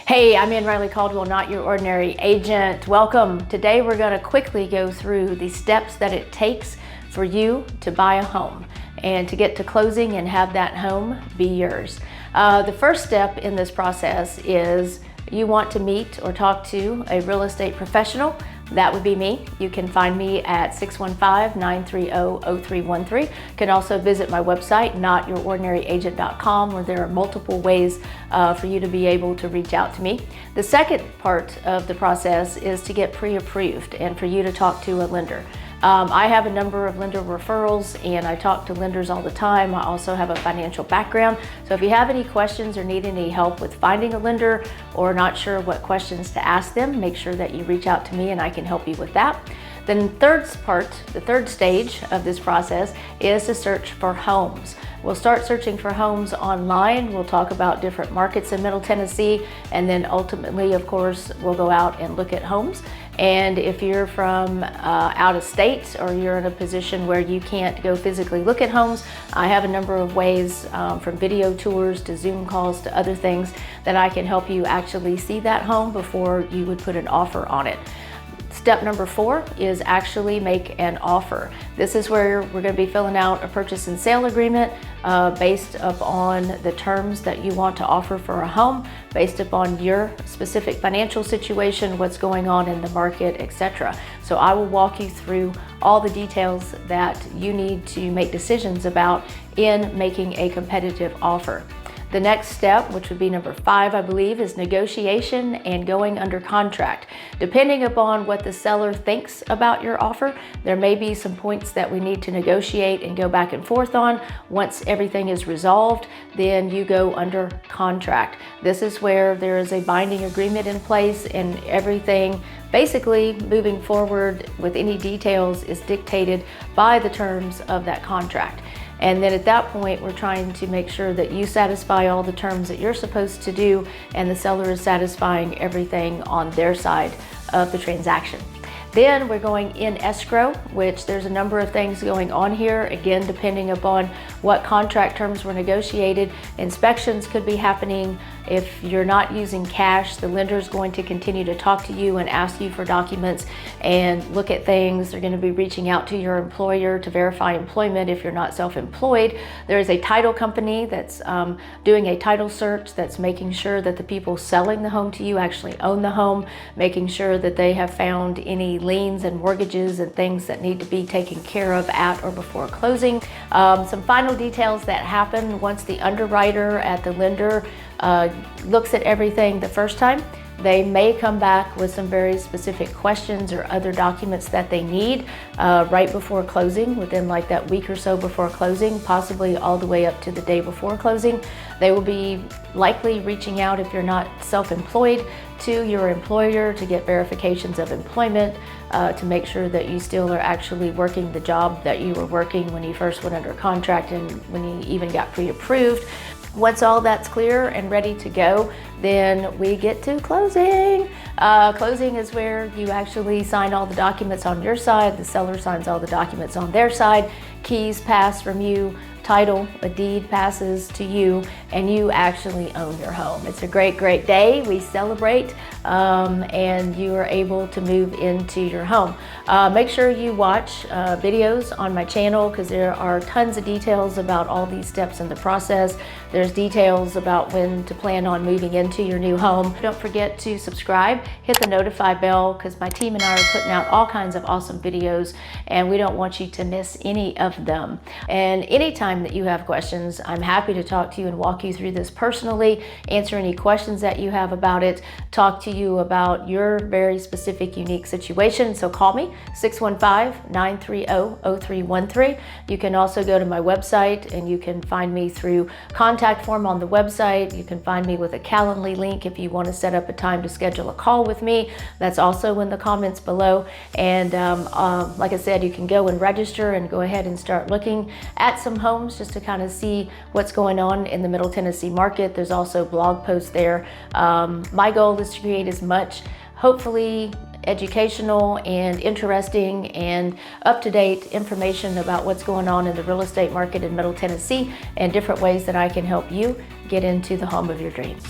Hey, I'm AnnRileyCaldwell, not your ordinary agent. Welcome. Today we're going to quickly go through the steps that it takes for you to buy a home and to get to closing and have that home be yours. The first step in this process is you want to meet or talk to a real estate professional. That would be me. You can find me at 615-930-0313. You can also visit my website, notyourordinaryagent.com, where there are multiple ways for you to be able to reach out to me. The second part of the process is to get pre-approved and for you to talk to a lender. I have a number of lender referrals and I talk to lenders all the time. I also have a financial background. So if you have any questions or need any help with finding a lender or not sure what questions to ask them, make sure that you reach out to me and I can help you with that. Then the third stage of this process is to search for homes. We'll start searching for homes online. We'll talk about different markets in Middle Tennessee, and then ultimately, of course, we'll go out and look at homes. And if you're from out of state or you're in a position where you can't go physically look at homes, I have a number of ways from video tours to Zoom calls to other things that I can help you actually see that home before you would put an offer on it. Step number 4 is actually make an offer. This is where we're going to be filling out a purchase and sale agreement based upon the terms that you want to offer for a home, based upon your specific financial situation, what's going on in the market, etc. So I will walk you through all the details that you need to make decisions about in making a competitive offer. The next step, which would be number 5, I believe, is negotiation and going under contract. Depending upon what the seller thinks about your offer, there may be some points that we need to negotiate and go back and forth on. Once everything is resolved, then you go under contract. This is where there is a binding agreement in place and everything basically moving forward with any details is dictated by the terms of that contract. And then at that point, we're trying to make sure that you satisfy all the terms that you're supposed to do and the seller is satisfying everything on their side of the transaction. Then we're going in escrow, which there's a number of things going on here. Again, depending upon what contract terms were negotiated, inspections could be happening. If you're not using cash, the lender is going to continue to talk to you and ask you for documents and look at things. They're going to be reaching out to your employer to verify employment if you're not self-employed. There is a title company that's doing a title search that's making sure that the people selling the home to you actually own the home, making sure that they have found any liens and mortgages and things that need to be taken care of at or before closing. Some final details that happen once the underwriter at the lender looks at everything the first time. They may come back with some very specific questions or other documents that they need right before closing, within like that week or so before closing, possibly all the way up to the day before closing. They will be likely reaching out, if you're not self-employed, to your employer to get verifications of employment, to make sure that you still are actually working the job that you were working when you first went under contract and when you even got pre-approved. Once all that's clear and ready to go, then we get to closing. Closing is where you actually sign all the documents on your side, the seller signs all the documents on their side, keys pass from you, title, a deed passes to you, and you actually own your home. It's a great, great day. We celebrate and you are able to move into your home. Make sure you watch videos on my channel because there are tons of details about all these steps in the process. There's details about when to plan on moving into your new home. Don't forget to subscribe, hit the notify bell because my team and I are putting out all kinds of awesome videos and we don't want you to miss any of them. And anytime that you have questions, I'm happy to talk to you and walk you through this personally, answer any questions that you have about it, talk to you about your very specific, unique situation. So call me, 615-930-0313. You can also go to my website and you can find me through contact form on the website. You can find me with a Calendly link if you want to set up a time to schedule a call with me. That's also in the comments below. And like I said, you can go and register and go ahead and start looking at some homes just to kind of see what's going on in the Middle Tennessee market. There's also blog posts there. My goal is to create as much, hopefully, educational and interesting and up-to-date information about what's going on in the real estate market in Middle Tennessee and different ways that I can help you get into the home of your dreams.